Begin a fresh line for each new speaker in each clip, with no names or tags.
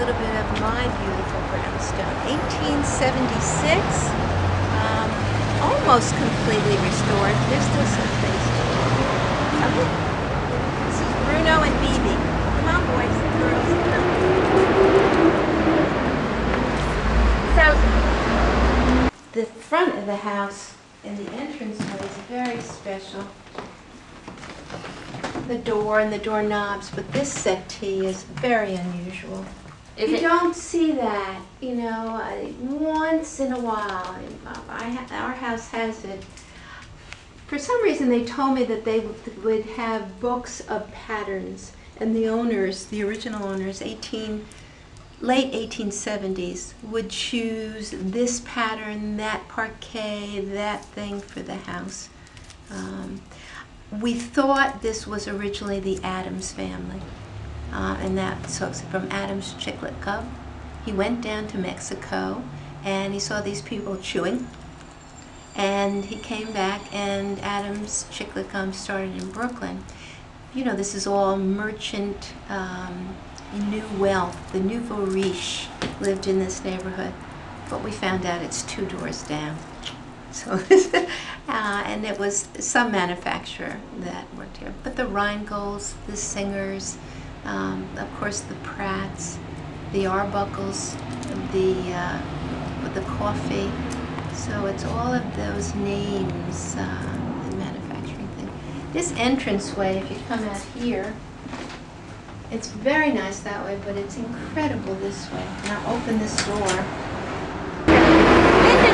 little bit of my beautiful brownstone. 1876, almost completely restored. There's still some things to do. Come in. This is Bruno and Bibi. Come on, boys and girls. So, the front of the house and the entranceway is very special. The door and the doorknobs, but this settee is very unusual. You don't see that, you know, once in a while. Our house has it. For some reason, they told me that they would have books of patterns, and the owners, the original owners, late 1870s, would choose this pattern, that parquet, that thing for the house. We thought this was originally the Adams family, and that's from Adams Chiclet Gum. He went down to Mexico and he saw these people chewing, and he came back, and Adams Chiclet Gum started in Brooklyn. You know, this is all merchant, new wealth. The nouveau riche lived in this neighborhood, but we found out it's 2 doors down. So, and it was some manufacturer that worked here. But the Rheingolds, the Singers, of course the Pratts, the Arbuckles, the coffee. So it's all of those names in manufacturing thing. This entranceway, if you come out here, it's very nice that way, but it's incredible this way. Now open this door.
Do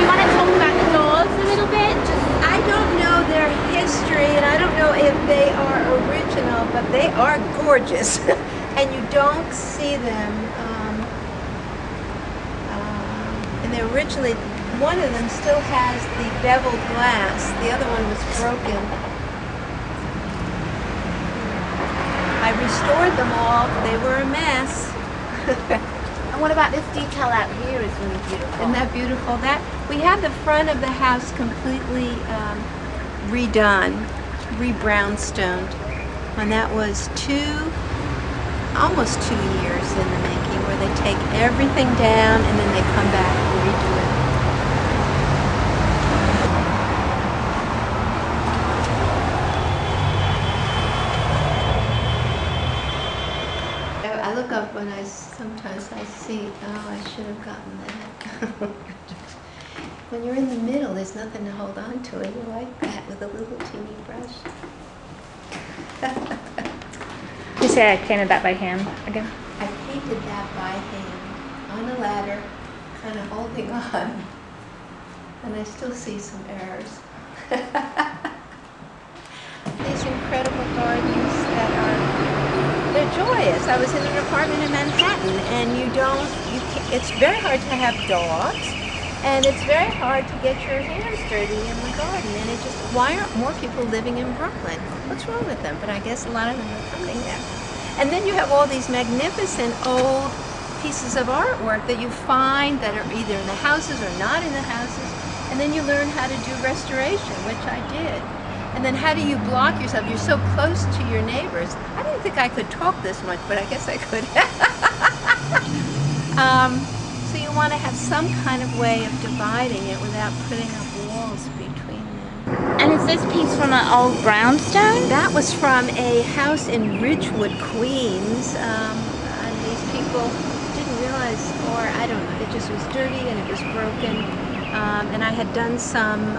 you want to talk about the doors a little bit?
I don't know their history, and I don't know if they are original, but they are gorgeous. And you don't see them. And they're originally, one of them still has the beveled glass. The other one was broken. I restored them all. They were a mess.
And what about this detail out here is really beautiful.
Isn't that beautiful? We had the front of the house completely redone, re-brownstoned, and that was almost 2 years in the making, where they take everything down and then they come back and redo it. I look up when sometimes I see, oh, I should have gotten that. When you're in the middle, there's nothing to hold on to, and you like that with a little teeny brush.
You say I painted that by hand again?
I painted that by hand on a ladder, kind of holding on, and I still see some errors. These incredible gardens they're joyous. I was in an apartment in Manhattan, and it's very hard to have dogs, and it's very hard to get your hands dirty in the garden, and why aren't more people living in Brooklyn? What's wrong with them? But I guess a lot of them are coming there. And then you have all these magnificent old pieces of artwork that you find that are either in the houses or not in the houses, and then you learn how to do restoration, which I did. And then how do you block yourself? You're so close to your neighbors. I didn't think I could talk this much, but I guess I could. So you want to have some kind of way of dividing it without putting up walls between them.
And is this piece from an old brownstone?
That was from a house in Ridgewood, Queens. And these people didn't realize, or I don't know, it just was dirty and it was broken. And I had done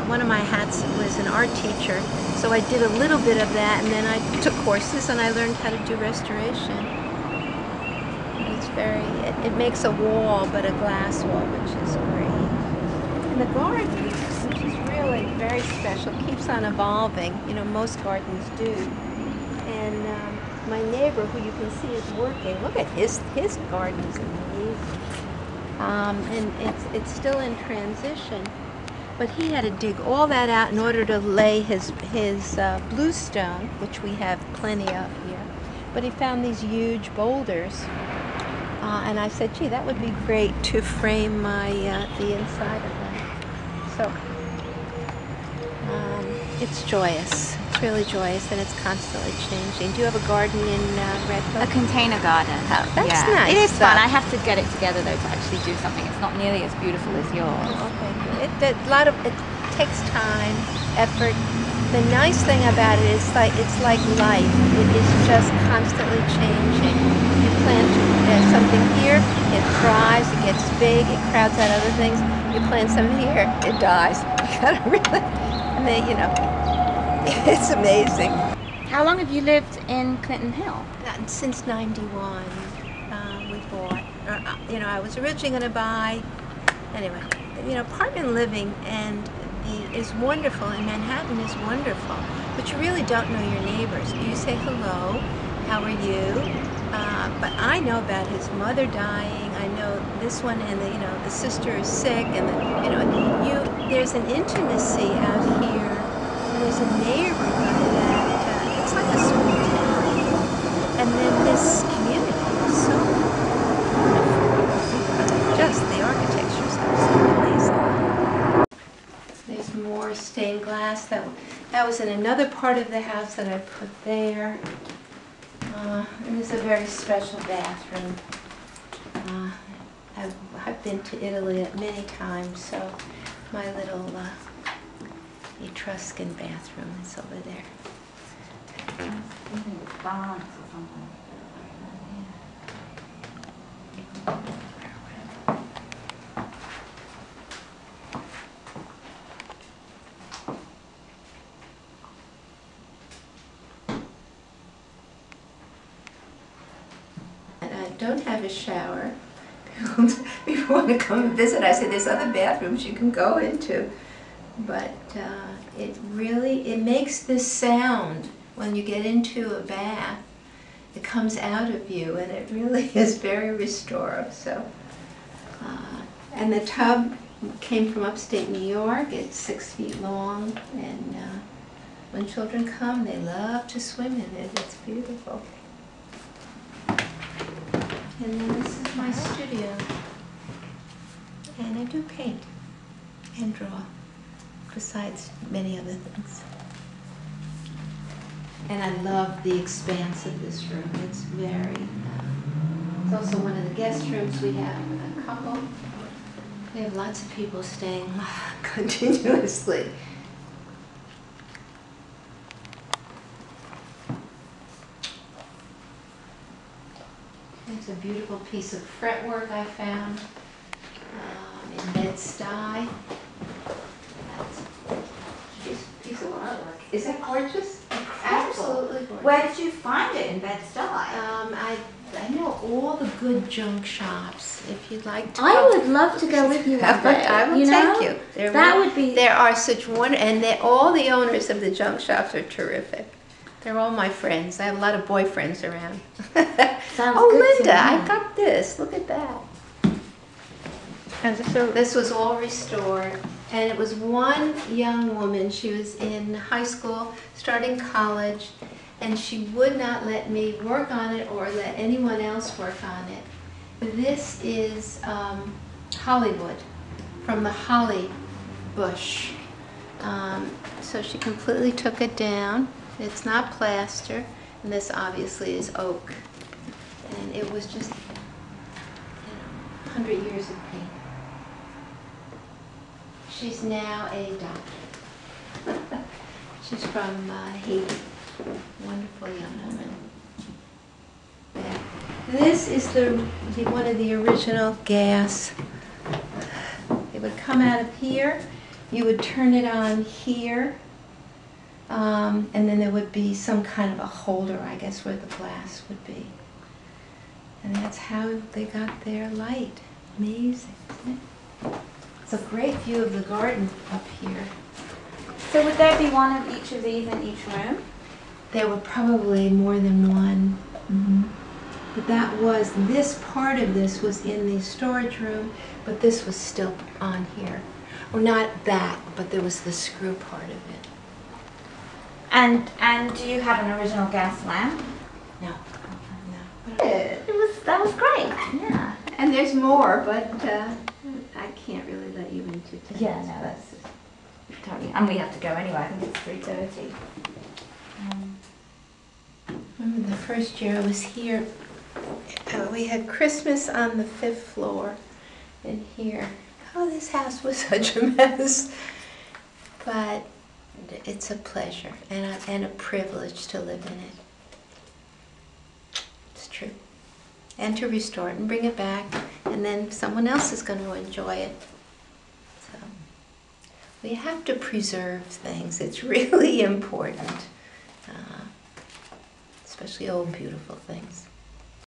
one of my hats was an art teacher, so I did a little bit of that, and then I took courses and I learned how to do restoration. It makes a wall, but a glass wall, which is great. And the garden, which is really very special, keeps on evolving. You know, most gardens do. And my neighbor, who you can see is working, look at his garden is amazing. And it's still in transition, but he had to dig all that out in order to lay his bluestone, which we have plenty of here. But he found these huge boulders, and I said, gee, that would be great to frame the inside of that. So it's joyous. It's really joyous and it's constantly changing. Do you have a garden in Red
A
Hook?
container garden.
Oh, that's
yeah.
nice.
It is fun.
though.
I have to get it together though to actually do something. It's not nearly as beautiful as yours.
Okay. It takes time, effort. The nice thing about it is it's like life. It is just constantly changing. You plant something here, it thrives, it gets big, it crowds out other things. You plant something here, it dies. You gotta really, and then it's amazing.
How long have you lived in Clinton Hill?
Since '91, we bought. I was originally going to buy. Anyway, apartment living is wonderful, and Manhattan is wonderful, but you really don't know your neighbors. You say hello, how are you? But I know about his mother dying. I know this one, and the sister is sick, and there's an intimacy out here. And there's a neighborhood that it's like a small town. And then this community is so beautiful. Just the architecture is absolutely amazing. There's more stained glass. That was in another part of the house that I put there. And it's a very special bathroom. I've been to Italy many times, so my little Etruscan bathroom is over there.
I think it's France or something.
And I don't have a shower. People want to come and visit. I say there's other bathrooms you can go into. But it makes this sound when you get into a bath. It comes out of you, and it really is very restorative. So, and the tub came from upstate New York. It's 6 feet long, and when children come, they love to swim in it. It's beautiful. And then this is my studio, and I do paint and draw, besides many other things. And I love the expanse of this room. It's also one of the guest rooms. We have a couple. We have lots of people staying continuously. It's a beautiful piece of fretwork I found in Bed-Stuy. That's a piece of artwork. Is that gorgeous? Absolutely gorgeous.
Where did you find it in Bed-Stuy?
I know all the good junk shops. If you'd like to,
I would love to go with you one day.
I will take you.
Would be.
There are such and all the owners of the junk shops are terrific. They're all my friends. I have a lot of boyfriends around.
Sounds
oh,
good
Linda,
to me.
I got this. Look at that.
And so
This was all restored, and it was one young woman. She was in high school, starting college, and she would not let me work on it or let anyone else work on it. This is Hollywood, from the holly bush. So she completely took it down. It's not plaster, and this obviously is oak. And it was just, 100 years of paint. She's now a doctor. She's from Haiti. Wonderful young woman. Yeah. This is one of the original gas. It would come out of here. You would turn it on here. And then there would be some kind of a holder, I guess, where the glass would be. And that's how they got their light. Amazing, isn't it? It's a great view of the garden up here.
So would there be one of each of these in each room?
There were probably more than one. But this part of this was in the storage room, but this was still on here. Or not that, but there was the screw part of it.
And do you have an original gas lamp?
No.
That was great. Yeah.
And there's more, but I can't really let you into details.
Yeah, no, that's totally. And we have to go anyway. I think it's 3:30.
first year I was here, we had Christmas on the 5th floor in here. Oh, this house was such a mess. But it's a pleasure and a privilege to live in it. It's true. And to restore it and bring it back, and then someone else is going to enjoy it. So we have to preserve things. It's really important, especially old, beautiful things.